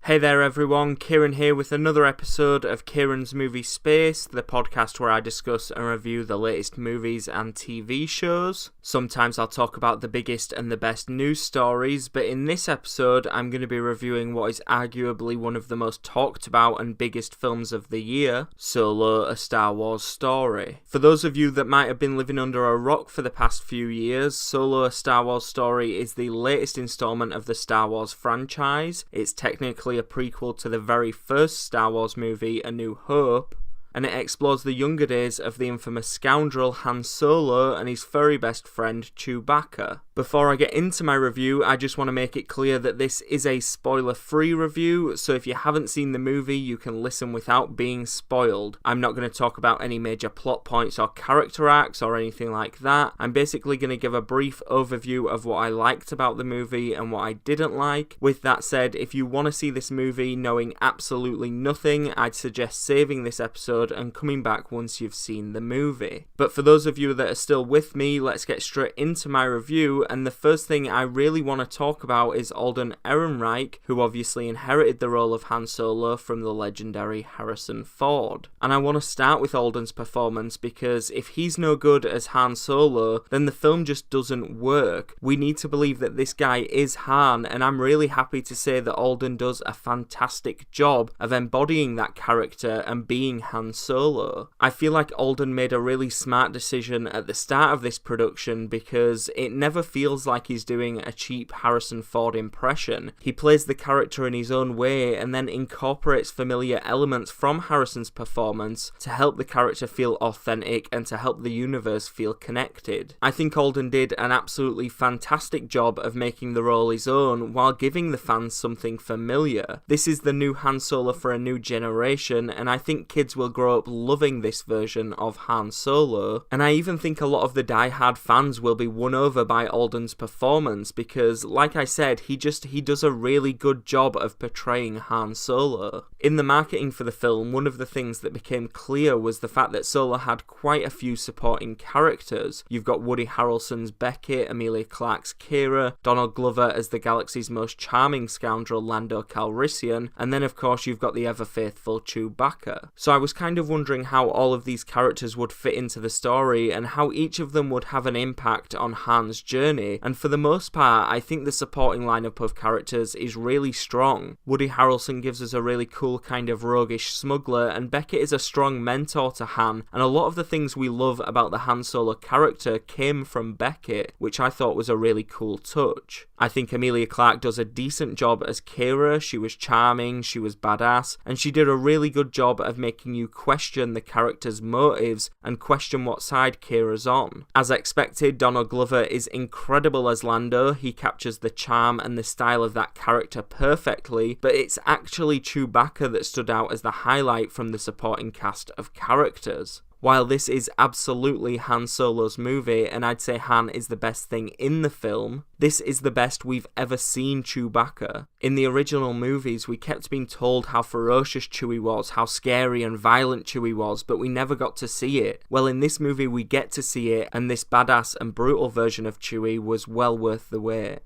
Hey there everyone, Kieran here with another episode of Kieransmoviespace, the podcast where I discuss and review the latest movies and TV shows. Sometimes I'll talk about the biggest and the best news stories, but in this episode I'm going to be reviewing what is arguably one of the most talked about and biggest films of the year, Solo: A Star Wars Story. For those of you that might have been living under a rock for the past few years, Solo: A Star Wars Story is the latest installment of the Star Wars franchise. It's technically a prequel to the very first Star Wars movie, A New Hope, and it explores the younger days of the infamous scoundrel Han Solo and his furry best friend Chewbacca. Before I get into my review, I just want to make it clear that this is a spoiler-free review, so if you haven't seen the movie, you can listen without being spoiled. I'm not going to talk about any major plot points or character arcs or anything like that. I'm basically going to give a brief overview of what I liked about the movie and what I didn't like. With that said, if you want to see this movie knowing absolutely nothing, I'd suggest saving this episode and coming back once you've seen the movie. But for those of you that are still with me, let's get straight into my review, and the first thing I really want to talk about is Alden Ehrenreich, who obviously inherited the role of Han Solo from the legendary Harrison Ford. And I want to start with Alden's performance because if he's no good as Han Solo, then the film just doesn't work. We need to believe that this guy is Han, and I'm really happy to say that Alden does a fantastic job of embodying that character and being Han Solo. I feel like Alden made a really smart decision at the start of this production because it never feels like he's doing a cheap Harrison Ford impression. He plays the character in his own way and then incorporates familiar elements from Harrison's performance to help the character feel authentic and to help the universe feel connected. I think Alden did an absolutely fantastic job of making the role his own while giving the fans something familiar. This is the new Han Solo for a new generation, and I think kids will grow up loving this version of Han Solo, and I even think a lot of the die-hard fans will be won over by Alden's performance because, like I said, he does a really good job of portraying Han Solo. In the marketing for the film, one of the things that became clear was the fact that Solo had quite a few supporting characters. You've got Woody Harrelson's Beckett, Emilia Clarke's Qi'ra, Donald Glover as the galaxy's most charming scoundrel Lando Calrissian, and then of course you've got the ever-faithful Chewbacca. So I was kind of wondering how all of these characters would fit into the story and how each of them would have an impact on Han's journey, and for the most part I think the supporting lineup of characters is really strong. Woody Harrelson gives us a really cool kind of roguish smuggler, and Beckett is a strong mentor to Han, and a lot of the things we love about the Han Solo character came from Beckett, which I thought was a really cool touch. I think Emilia Clarke does a decent job as Qi'ra. She was charming, she was badass, and she did a really good job of making you question the character's motives and question what side Qi'ra's on. As expected, Donald Glover is incredible as Lando. He captures the charm and the style of that character perfectly, but it's actually Chewbacca that stood out as the highlight from the supporting cast of characters. While this is absolutely Han Solo's movie, and I'd say Han is the best thing in the film, this is the best we've ever seen Chewbacca. In the original movies, we kept being told how ferocious Chewie was, how scary and violent Chewie was, but we never got to see it. Well, in this movie we get to see it, and this badass and brutal version of Chewie was well worth the wait.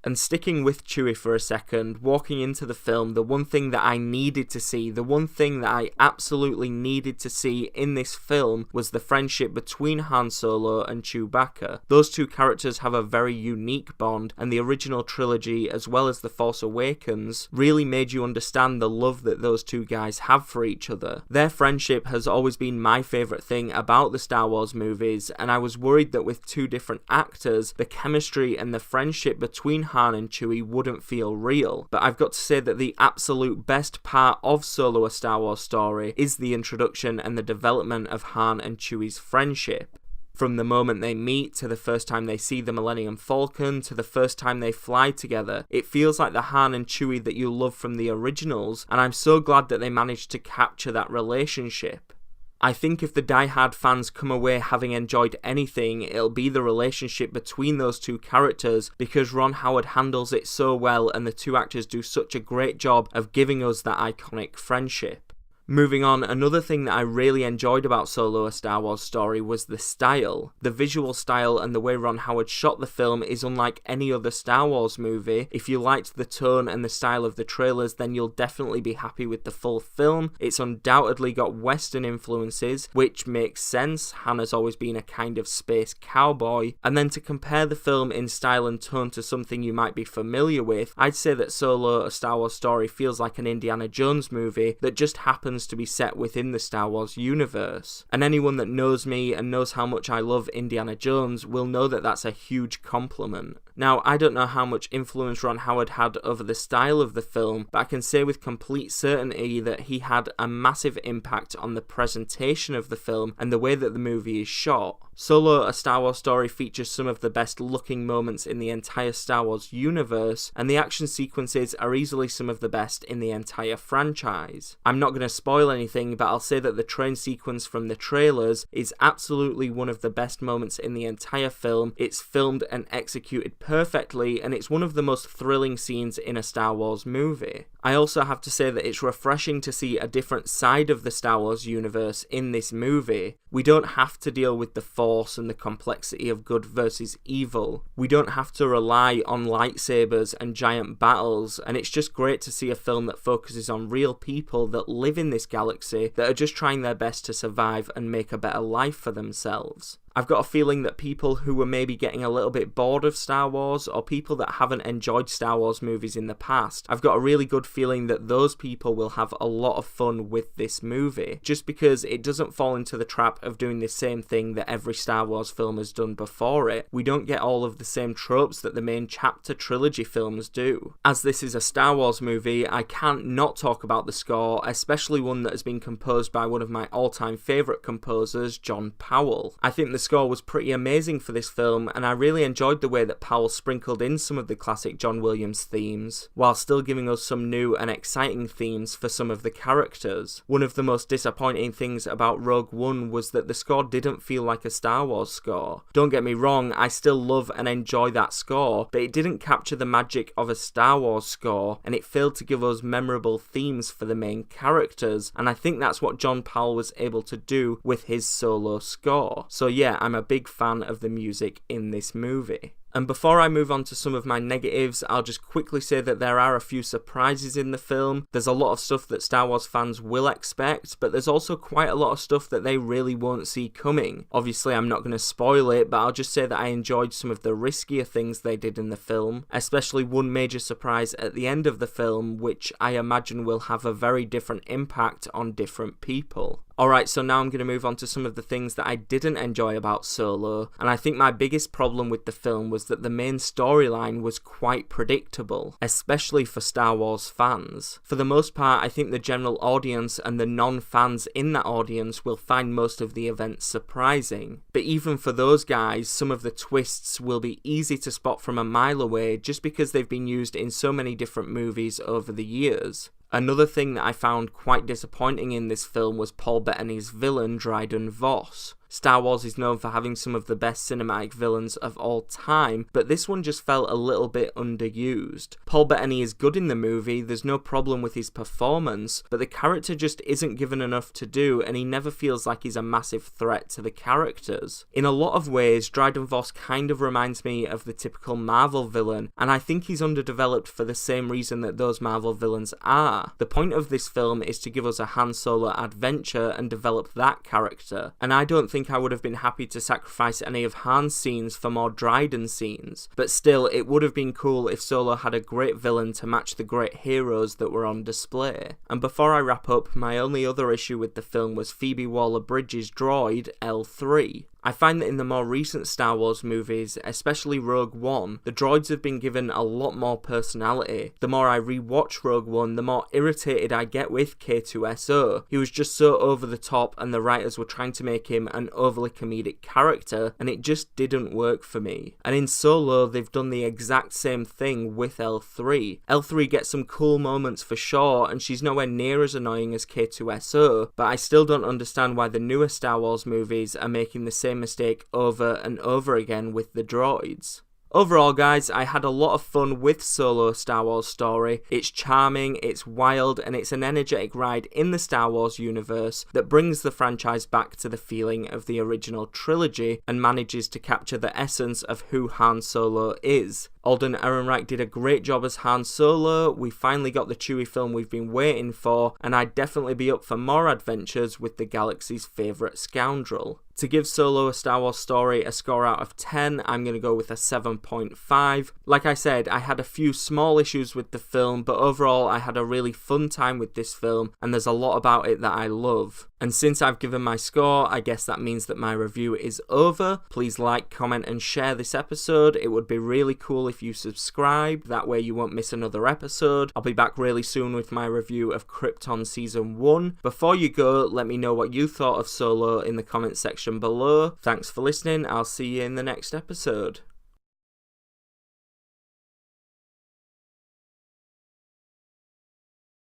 And sticking with Chewie for a second, walking into the film, the one thing that I needed to see, the one thing that I absolutely needed to see in this film was the friendship between Han Solo and Chewbacca. Those two characters have a very unique bond, and the original trilogy, as well as The Force Awakens, really made you understand the love that those two guys have for each other. Their friendship has always been my favourite thing about the Star Wars movies, and I was worried that with two different actors, the chemistry and the friendship between Han and Chewie wouldn't feel real. But I've got to say that the absolute best part of Solo: A Star Wars Story is the introduction and the development of Han and Chewie's friendship. From the moment they meet, to the first time they see the Millennium Falcon, to the first time they fly together, it feels like the Han and Chewie that you love from the originals, and I'm so glad that they managed to capture that relationship. I think if the die-hard fans come away having enjoyed anything, it'll be the relationship between those two characters, because Ron Howard handles it so well and the two actors do such a great job of giving us that iconic friendship. Moving on, another thing that I really enjoyed about Solo: A Star Wars Story was the style. The visual style and the way Ron Howard shot the film is unlike any other Star Wars movie. If you liked the tone and the style of the trailers, then you'll definitely be happy with the full film. It's undoubtedly got Western influences, which makes sense. Han has always been a kind of space cowboy. And then to compare the film in style and tone to something you might be familiar with, I'd say that Solo: A Star Wars Story feels like an Indiana Jones movie that just happens to be set within the Star Wars universe. And anyone that knows me and knows how much I love Indiana Jones will know that that's a huge compliment. Now, I don't know how much influence Ron Howard had over the style of the film, but I can say with complete certainty that he had a massive impact on the presentation of the film and the way that the movie is shot. Solo: A Star Wars Story features some of the best looking moments in the entire Star Wars universe, and the action sequences are easily some of the best in the entire franchise. I'm not going to spoil anything, but I'll say that the train sequence from the trailers is absolutely one of the best moments in the entire film. It's filmed and executed perfectly, and it's one of the most thrilling scenes in a Star Wars movie. I also have to say that it's refreshing to see a different side of the Star Wars universe in this movie. We don't have to deal with the Force and the complexity of good versus evil. We don't have to rely on lightsabers and giant battles, and it's just great to see a film that focuses on real people that live in this galaxy that are just trying their best to survive and make a better life for themselves. I've got a feeling that people who were maybe getting a little bit bored of Star Wars, or people that haven't enjoyed Star Wars movies in the past, I've got a really good feeling that those people will have a lot of fun with this movie, just because it doesn't fall into the trap of doing the same thing that every Star Wars film has done before it. We don't get all of the same tropes that the main chapter trilogy films do. As this is a Star Wars movie, I can't not talk about the score, especially one that has been composed by one of my all-time favourite composers, John Powell. I think the score was pretty amazing for this film, and I really enjoyed the way that Powell sprinkled in some of the classic John Williams themes, while still giving us some new and exciting themes for some of the characters. One of the most disappointing things about Rogue One was that the score didn't feel like a Star Wars score. Don't get me wrong, I still love and enjoy that score, but it didn't capture the magic of a Star Wars score, and it failed to give us memorable themes for the main characters, and I think that's what John Powell was able to do with his solo score. So yeah, I'm a big fan of the music in this movie. And before I move on to some of my negatives, I'll just quickly say that there are a few surprises in the film. There's a lot of stuff that Star Wars fans will expect, but there's also quite a lot of stuff that they really won't see coming. Obviously, I'm not going to spoil it, but I'll just say that I enjoyed some of the riskier things they did in the film, especially one major surprise at the end of the film, which I imagine will have a very different impact on different people. Alright, so now I'm going to move on to some of the things that I didn't enjoy about Solo, and I think my biggest problem with the film was that the main storyline was quite predictable, especially for Star Wars fans. For the most part, I think the general audience and the non-fans in that audience will find most of the events surprising. But even for those guys, some of the twists will be easy to spot from a mile away just because they've been used in so many different movies over the years. Another thing that I found quite disappointing in this film was Paul Bettany's villain, Dryden Voss. Star Wars is known for having some of the best cinematic villains of all time, but this one just felt a little bit underused. Paul Bettany is good in the movie, there's no problem with his performance, but the character just isn't given enough to do, and he never feels like he's a massive threat to the characters. In a lot of ways, Dryden Voss kind of reminds me of the typical Marvel villain, and I think he's underdeveloped for the same reason that those Marvel villains are. The point of this film is to give us a Han Solo adventure and develop that character, and I don't think I would have been happy to sacrifice any of Han's scenes for more Dryden scenes, but still, it would have been cool if Solo had a great villain to match the great heroes that were on display. And before I wrap up, my only other issue with the film was Phoebe Waller-Bridge's droid, L3. I find that in the more recent Star Wars movies, especially Rogue One, the droids have been given a lot more personality. The more I rewatch Rogue One, the more irritated I get with K2SO. He was just so over the top, and the writers were trying to make him an overly comedic character, and it just didn't work for me. And in Solo, they've done the exact same thing with L3. L3 gets some cool moments for sure, and she's nowhere near as annoying as K2SO, but I still don't understand why the newer Star Wars movies are making the same mistake over and over again with the droids. Overall, guys, I had a lot of fun with Solo: A Star Wars Story. It's charming, it's wild, and it's an energetic ride in the Star Wars universe that brings the franchise back to the feeling of the original trilogy and manages to capture the essence of who Han Solo is. Alden Ehrenreich did a great job as Han Solo. We finally got the Chewie film we've been waiting for, and I'd definitely be up for more adventures with the galaxy's favourite scoundrel. To give Solo: A Star Wars Story a score out of 10, I'm going to go with a 7.5. Like I said, I had a few small issues with the film, but overall I had a really fun time with this film, and there's a lot about it that I love. And since I've given my score, I guess that means that my review is over. Please like, comment and share this episode. It would be really cool if you subscribe, that way you won't miss another episode. I'll be back really soon with my review of Krypton Season 1. Before you go, let me know what you thought of Solo in the comment section below. Thanks for listening, I'll see you in the next episode.